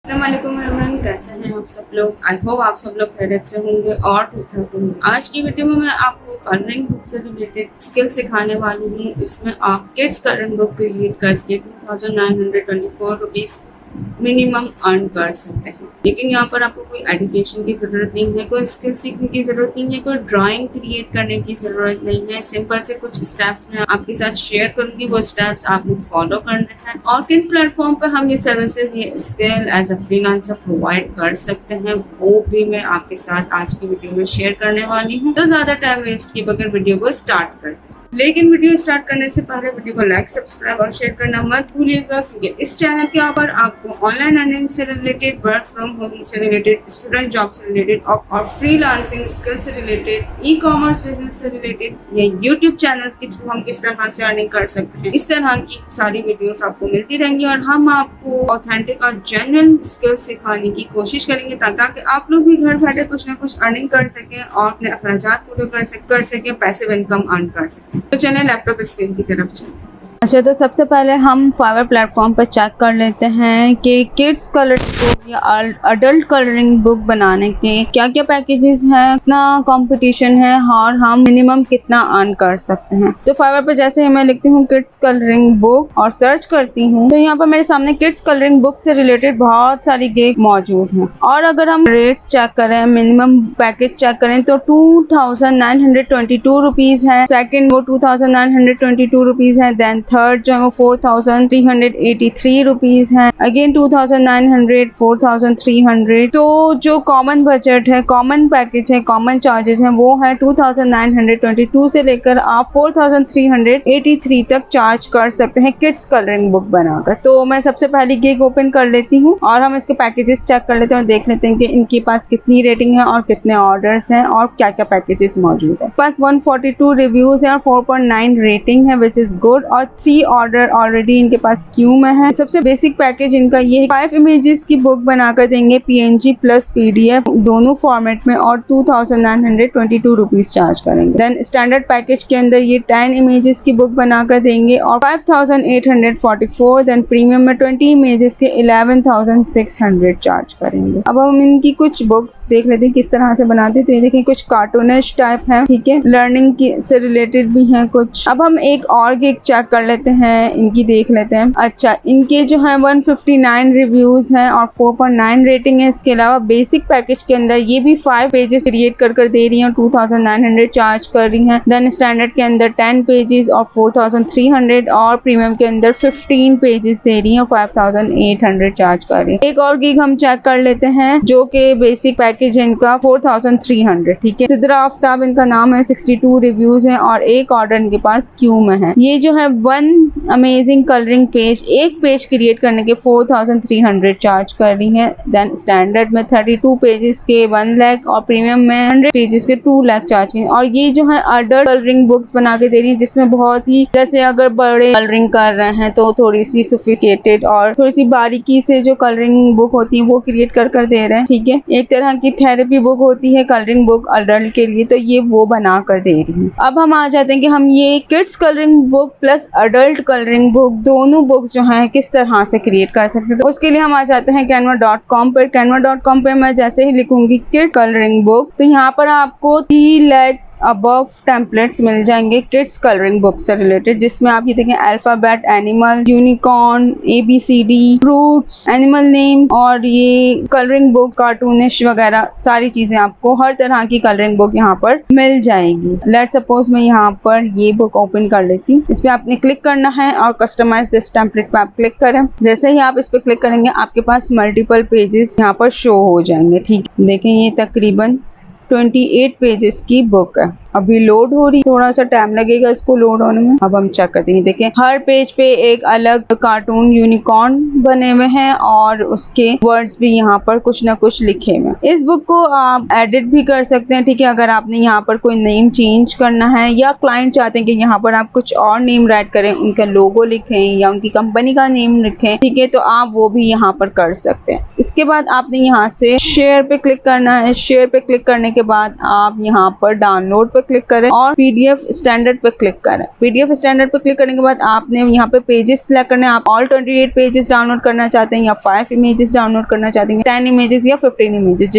अस्सलामुअलैकुम एवरीवन, कैसे हैं आप सब लोग। आई होप आप सब लोग खैरियत से होंगे और ठीक ठाक होंगे। आज की वीडियो में मैं आपको कलरिंग बुक से रिलेटेड स्किल सिखाने वाली हूँ। इसमें आप किड्स कलरिंग बुक क्रिएट करके 2924 रुपीज़ मिनिमम अर्न कर सकते हैं। लेकिन यहाँ पर आपको कोई एजुकेशन की ज़रूरत नहीं है, कोई स्किल सीखने की ज़रूरत नहीं है, कोई ड्राइंग क्रिएट करने की ज़रूरत नहीं है। सिंपल से कुछ स्टेप्स मैं आपके साथ शेयर करूँगी, वो स्टेप्स आपने फॉलो करने हैं। और किस प्लेटफॉर्म पर हम ये सर्विसेज, ये skill as a freelancer provide कर सकते हैं, वो भी मैं आपके साथ आज की वीडियो में शेयर करने वाली हूँ। तो ज़्यादा टाइम वेस्ट किए बगैर वीडियो को स्टार्ट करते हैं। लेकिन वीडियो स्टार्ट करने से पहले वीडियो को लाइक, सब्सक्राइब और शेयर करना मत भूलिएगा, क्योंकि इस चैनल के ऊपर आपको ऑनलाइन अर्निंग से रिलेटेड, वर्क फ्रॉम होम से रिलेटेड, स्टूडेंट जॉब से रिलेटेड और फ्रीलांसिंग स्किल से रिलेटेड, ई कॉमर्स बिजनेस से रिलेटेड या यूट्यूब चैनल के थ्रू हम किस तरह से अर्निंग कर सकते हैं, इस तरह की सारी वीडियोस आपको मिलती रहेंगी। और हम आपको ऑथेंटिक और जेन्युइन स्किल सिखाने की कोशिश करेंगे ताकि आप लोग भी घर बैठे कुछ ना कुछ अर्निंग कर सकें और अपने अखराजात पूरे कर सकें, पैसिव इनकम अर्न कर सकें। तो चलें लैपटॉप स्क्रीन की तरफ चलें। अच्छा, तो सबसे पहले हम फाइवर प्लेटफॉर्म पर चेक कर लेते हैं कि किड्स कलरिंग बुक या अडल्ट कलरिंग बुक बनाने के क्या क्या पैकेजेस हैं, कितना कंपटीशन है और हम मिनिमम कितना अर्न कर सकते हैं। तो फाइवर पर जैसे ही मैं लिखती हूँ किड्स कलरिंग बुक और सर्च करती हूँ, तो यहाँ पर मेरे सामने किड्स कलरिंग बुक से रिलेटेड बहुत सारी गिग मौजूद हैं। और अगर हम रेट्स चेक करें, मिनिमम पैकेज चेक करें, तो 2922 रुपीज़ है। सेकेंड वो 2922 रुपीज़ है। देन थर्ड जो है वो 4383 रुपीज़ है। अगेन 2900, 4300। तो जो कॉमन बजट है, कॉमन पैकेज है, कॉमन चार्जेस हैं, वो है 2922 से लेकर आप 4383 तक चार्ज कर सकते हैं किड्स कलरिंग बुक बनाकर। तो मैं सबसे पहली गिग ओपन कर लेती हूँ और हम इसके पैकेजेस चेक कर लेते हैं और देख लेते हैं कि इनके पास कितनी रेटिंग है और कितने ऑर्डर्स हैं और क्या क्या पैकेजेस मौजूद है। पास 142 रिव्यूज है और 4.9 रेटिंग है, विच इज गुड। और 3 ऑर्डर ऑलरेडी इनके पास क्यू में है। सबसे बेसिक पैकेज इनका ये है, 5 इमेजेस की बुक बनाकर देंगे, PNG प्लस PDF दोनों फॉर्मेट में, और 2922 रुपीज चार्ज करेंगे। देन स्टैंडर्ड पैकेज के अंदर ये 10 इमेजेस की बुक बनाकर देंगे और 5844। देन प्रीमियम में 20 इमेजेस के 11600 चार्ज करेंगे। अब हम इनकी कुछ बुक्स देख लेते हैं किस तरह से बनाते हैं। तो ये देखिए कुछ कार्टूनिश टाइप है, ठीक है, लर्निंग की से रिलेटेड भी है कुछ। अब हम एक और गिग चेक कर लेते हैं, इनकी देख लेते हैं। अच्छा, इनके जो है 159 रिव्यूज हैं और 4.9 रेटिंग है। इसके अलावा बेसिक पैकेज के अंदर ये भी 5 पेजेस क्रिएट कर दे रही हैं, 2900 चार्ज कर रही हैं। देन स्टैंडर्ड के अंदर 10 पेजेस और 4300, और प्रीमियम के अंदर 15 पेजेस दे रही हैं और 5800 चार्ज कर रही हैं। एक और गिग हम चेक कर लेते हैं जो कि बेसिक पैकेज है इनका 4300, ठीक है। सिद्रा आफ्ताब इनका नाम है, 62 रिव्यूज हैं और एक ऑर्डर इनके पास क्यू में है। ये जो है 1 अमेजिंग कलरिंग पेज, एक पेज क्रिएट करने के 4300 चार्ज कर रही है। देन स्टैंडर्ड में 32 पेजेस के 1 लाख और प्रीमियम में 100 पेजेस के 2 लाख चार्ज की। और ये जो है अडल्ट कलरिंग बुक्स बना के दे रही है, जिसमें बहुत ही, जैसे अगर बड़े कलरिंग कर रहे हैं तो थोड़ी सी सोफिस्टिकेटेड और थोड़ी सी बारीकी से जो कलरिंग बुक होती है वो क्रिएट कर दे रहे हैं, ठीक है। एक तरह की थेरेपी बुक होती है कलरिंग बुक अडल्ट के लिए, तो ये वो बना कर दे रही है। अब हम आ जाते हैं कि हम ये kids colouring book plus adult colouring book दोनों बुक्स जो हैं किस तरह से क्रिएट कर सकते हैं। तो उसके लिए हम आ जाते हैं canva.com पर। canva.com पे मैं जैसे ही लिखूंगी किड्स कलरिंग बुक, तो यहाँ पर आपको 3 लाख अबव टेम्पलेट्स मिल जाएंगे किड्स कलरिंग बुक से रिलेटेड, जिसमें आप ये देखें alphabet, animal, unicorn, ABCD, fruits, animal names, और ये कलरिंग बुक, कार्टूनिश वगैरह सारी चीजें आपको हर तरह की कलरिंग बुक यहाँ पर मिल जाएगी। लेट सपोज मैं यहाँ पर ये बुक ओपन कर लेती हूँ। इस पर आपने क्लिक करना है और कस्टमाइज दिस टेम्पलेट पे आप क्लिक करें। जैसे ही आप इस पर क्लिक करेंगे आपके पास मल्टीपल पेजेस यहाँ पर शो हो जाएंगे, ठीक है। देखें ये तकरीबन 28 पेजेस की बुक है। अभी लोड हो रही, थोड़ा सा टाइम लगेगा इसको लोड होने में। अब हम चेक करते हैं, देखें हर पेज पे एक अलग कार्टून यूनिकॉर्न बने हुए हैं और उसके वर्ड्स भी यहाँ पर कुछ ना कुछ लिखे हुए हैं। इस बुक को आप एडिट भी कर सकते हैं, ठीक है। अगर आपने यहाँ पर कोई नेम चेंज करना है या क्लाइंट चाहते हैं कि यहाँ पर आप कुछ और नेम राइट करें, उनका लोगो लिखें या उनकी कंपनी का नेम लिखें, ठीक है, तो आप वो भी यहाँ पर कर सकते हैं। इसके बाद आपने यहाँ से शेयर पे क्लिक करना है। शेयर पे क्लिक करने के बाद आप यहाँ पर डाउनलोड पे क्लिक करें और PDF स्टैंडर्ड पे क्लिक करें। PDF स्टैंडर्ड पे क्लिक करने के बाद आपने यहाँ पे पेजेस सिलेक्ट करने, आप ऑल 28 पेजेस डाउनलोड करना चाहते हैं या 5 इमेजेस डाउनलोड करना चाहते हैं, 10 इमेजेस या 15 इमेजेस,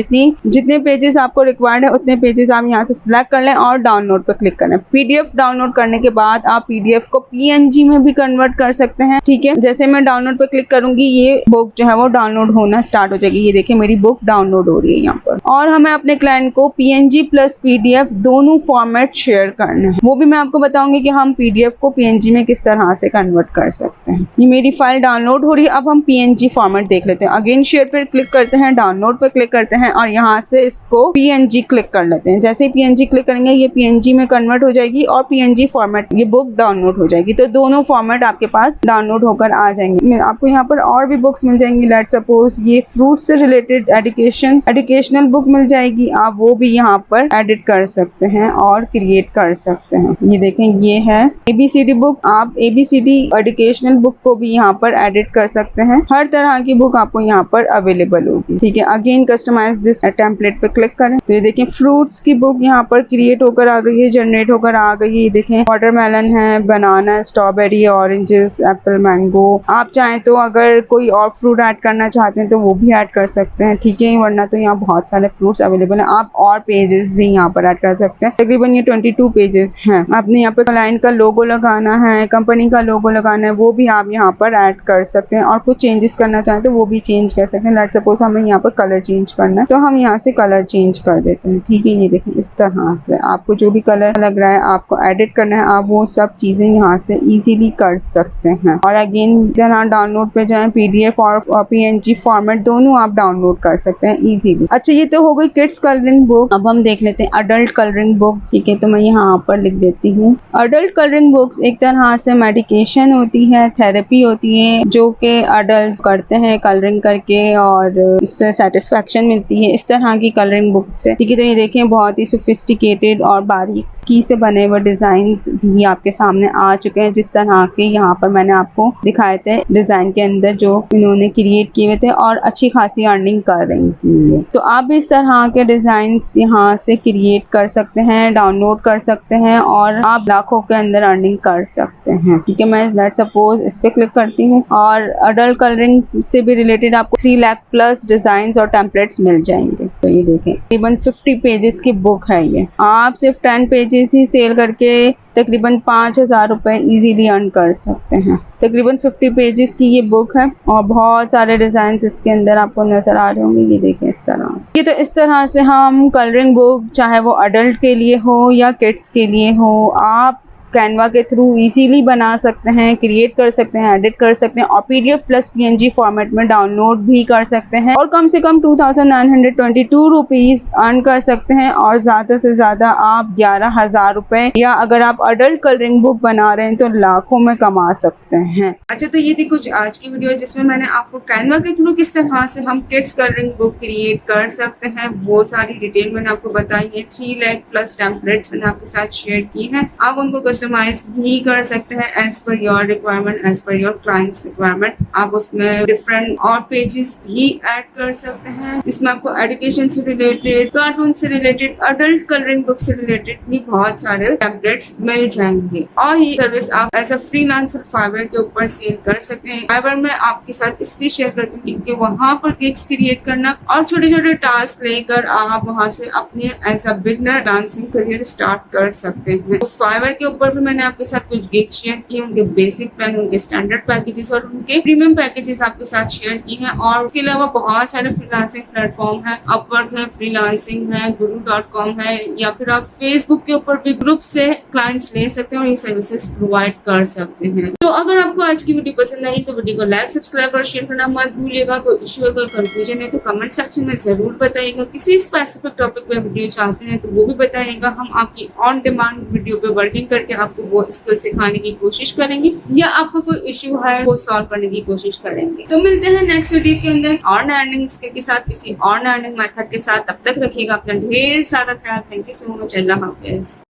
जितने पेजेस आपको रिक्वायर्ड है उतने पेजेस आप यहाँ से सिलेक्ट कर लें और डाउनलोड पे क्लिक करें। PDF डाउनलोड करने के बाद आप PDF को PNG में भी कन्वर्ट कर सकते हैं। ठीक है, जैसे मैं डाउनलोड पे क्लिक करूंगी ये बुक जो है वो डाउनलोड होना स्टार्ट हो जाएगी। ये देखिए मेरी बुक डाउनलोड हो रही है यहाँ पर। और हमें अपने क्लाइंट को PNG प्लस PDF दोनों फॉर्मेट शेयर करना है, वो भी मैं आपको बताऊंगी कि हम PDF को PNG में किस तरह से कन्वर्ट कर सकते हैं। ये मेरी फाइल डाउनलोड हो रही है, अब हम PNG फॉर्मेट देख लेते हैं। अगेन शेयर पर क्लिक करते हैं, डाउनलोड पर क्लिक करते हैं और यहाँ से इसको PNG क्लिक कर लेते हैं। जैसे ही PNG क्लिक करेंगे ये PNG में कन्वर्ट हो जाएगी और PNG फॉर्मेट ये बुक डाउनलोड हो जाएगी। तो दोनों फॉर्मेट आपके पास डाउनलोड होकर आ जाएंगे। आपको यहाँ पर और भी बुक्स मिल जाएंगी। लेट्स सपोज ये फ्रूट से रिलेटेड एजुकेशनल बुक मिल जाएगी, आप वो भी यहाँ पर एडिट कर सकते हैं और क्रिएट कर सकते हैं। ये देखें ये है ABCD बुक, आप ABCD एजुकेशनल बुक को भी यहाँ पर एडिट कर सकते हैं। हर तरह की बुक आपको यहाँ पर अवेलेबल होगी। ठीक है, अगेन कस्टमाइज दिस टेम्पलेट पे क्लिक करें तो ये देखें फ्रूट्स की बुक यहाँ पर क्रिएट होकर आ गई है, जनरेट होकर आ गई है। ये देखें वाटरमेलन है, बनाना, स्ट्रॉबेरी, ऑरेंजेस, एप्पल, मैंगो। आप चाहें तो अगर कोई और फ्रूट ऐड करना चाहते हैं तो वो भी ऐड कर सकते हैं। ठीक है, वरना तो यहाँ बहुत सारे फ्रूट्स अवेलेबल हैं। आप और पेजेस भी यहाँ पर ऐड कर सकते हैं। तकरीबन ये 22 पेजेस हैं। आपने यहाँ पर क्लाइंट का लोगो लगाना है, कंपनी का लोगो लगाना है, वो भी आप यहाँ पर ऐड कर सकते हैं। और कुछ चेंजेस करना चाहें तो वो भी चेंज कर सकते हैं। लेट्स सपोज हमें यहाँ पर कलर चेंज करना है तो हम यहाँ से कलर चेंज कर देते हैं। ठीक है, ये देखें इस तरह से आपको जो भी कलर लग रहा है आपको एडिट करना है, आप वो सब चीजें यहाँ से इजीली कर सकते हैं। और अगेन यहाँ डाउनलोड पे जाएं, PDF और PNG फॉर्मेट दोनों आप डाउनलोड कर सकते हैं इजीली। अच्छा, ये तो हो गई किड्स कलरिंग बुक। अब हम देख लेते हैं अडल्ट कलरिंग बुक। ठीक है, तो मैं यहाँ पर लिख देती हूँ अडल्ट कलरिंग बुक्स एक तरह से मेडिकेशन होती है, थेरेपी होती है जो कि अडल्ट करते हैं कलरिंग करके और उससे सेटिस्फेक्शन मिलती है। इस तरह की कलरिंग बुक से। ठीक है, तो ये देखें बहुत ही सोफिस्टिकेटेड और बारीकी से बने हुए डिजाइन्स भी आपके सामने आ चुके हैं। जिस तरह के यहाँ पर मैंने आपको दिखाए थे डिजाइन के अंदर जो इन्होंने क्रिएट किए हुए थे और अच्छी खासी अर्निंग कर रही थी। तो आप भी इस तरह के डिजाइन्स यहाँ से क्रिएट कर सकते हैं, डाउनलोड कर सकते हैं और आप लाखों के अंदर अर्निंग कर सकते हैं। ठीक है, मैं लेट्स सपोज इस पे क्लिक करती हूँ और अडल्ट कलरिंग से भी रिलेटेड आपको 3 लाख प्लस डिजाइन्स और टेम्पलेट्स मिल जाएंगे। तो ये देखें तकरीबन 50 पेजेस की बुक है ये। आप सिर्फ 10 पेजेस ही सेल करके तकरीबन 5000 रुपये इजीली अर्न कर सकते हैं। तकरीबन 50 पेजेस की ये बुक है और बहुत सारे डिज़ाइंस इसके अंदर आपको नज़र आ रहे होंगे। ये देखें इस तरह से। ये तो इस तरह से हम कलरिंग बुक चाहे वो अडल्ट के लिए हो या किड्स के लिए हो, आप कैनवा के थ्रू इजीली बना सकते हैं, क्रिएट कर सकते हैं, एडिट कर सकते हैं और PDF प्लस PNG फॉर्मेट में डाउनलोड भी कर सकते हैं और कम से कम 2922 रुपीज़ अर्न कर सकते हैं और ज़्यादा से ज़्यादा आप 11,000 रुपये या अगर आप अडल्ट कलरिंग बुक बना रहे हैं तो लाखों में कमा सकते हैं। अच्छा, तो ये थी कुछ आज की वीडियो जिसमें मैंने आपको कैनवा के थ्रू किस तरह से हम किड्स कलरिंग बुक क्रिएट कर सकते हैं वो सारी डिटेल मैंने आपको बताई है। 3 लाख प्लस टेम्पलेट्स मैंने आपके साथ शेयर की है। आप उनको कस्टमाइज भी कर सकते हैं as per your requirement, as per your clients requirement. आप उसमें डिफरेंट और पेजेस भी ऐड कर सकते हैं। इसमें आपको एजुकेशन से रिलेटेड, कार्टून से रिलेटेड, अडल्ट कलरिंग बुक से रिलेटेड भी बहुत सारे टेम्पलेट्स मिल जाएंगे और ये सर्विस आप एज अ फ्रीलांसर फाइवर के ऊपर सेल कर सकते हैं। फाइवर में आपके साथ इसलिए शेयर करती हूँ क्योंकि वहाँ पर गिग्स क्रिएट करना और छोटे छोटे टास्क लेकर आप वहाँ से अपने as a beginner dancing career start कर सकते हैं। तो फाइवर के ऊपर भी मैंने आपके साथ कुछ गिग्स शेयर किए, उनके बेसिक प्लान, उनके स्टैंडर्ड पैकेजेस और उनके प्रीमियम पैकेजेस आपके साथ शेयर की हैं। और उसके अलावा बहुत सारे फ्रीलांसिंग प्लेटफॉर्म है, अपवर्क है, फ्रीलांसिंग है, guru.com है या फिर आप फेसबुक के ऊपर भी ग्रुप से क्लाइंट्स ले सकते हैं और ये सर्विसेज प्रोवाइड कर सकते हैं। तो अगर आपको आज की वीडियो पसंद आई तो वीडियो को लाइक, सब्सक्राइब और शेयर करना मत भूलिएगा। कोई इशू है, कोई कंफ्यूजन है तो कमेंट सेक्शन में जरूर बताइएगा। किसी स्पेसिफिक टॉपिक पे वीडियो चाहते हैं तो वो भी बताइएगा। हम आपकी ऑन डिमांड वीडियो पे वर्किंग करके आपको वो स्किल सिखाने की कोशिश करेंगे या आपका कोई इश्यू है वो सॉल्व करने की कोशिश करेंगे। तो मिलते हैं नेक्स्ट वीडियो के अंदर और अर्निंग के साथ, किसी और अर्निंग मेथड के साथ। तब तक रखिएगा अपना ढेर सारा ख्याल। Thank you so much. Allah Hafiz.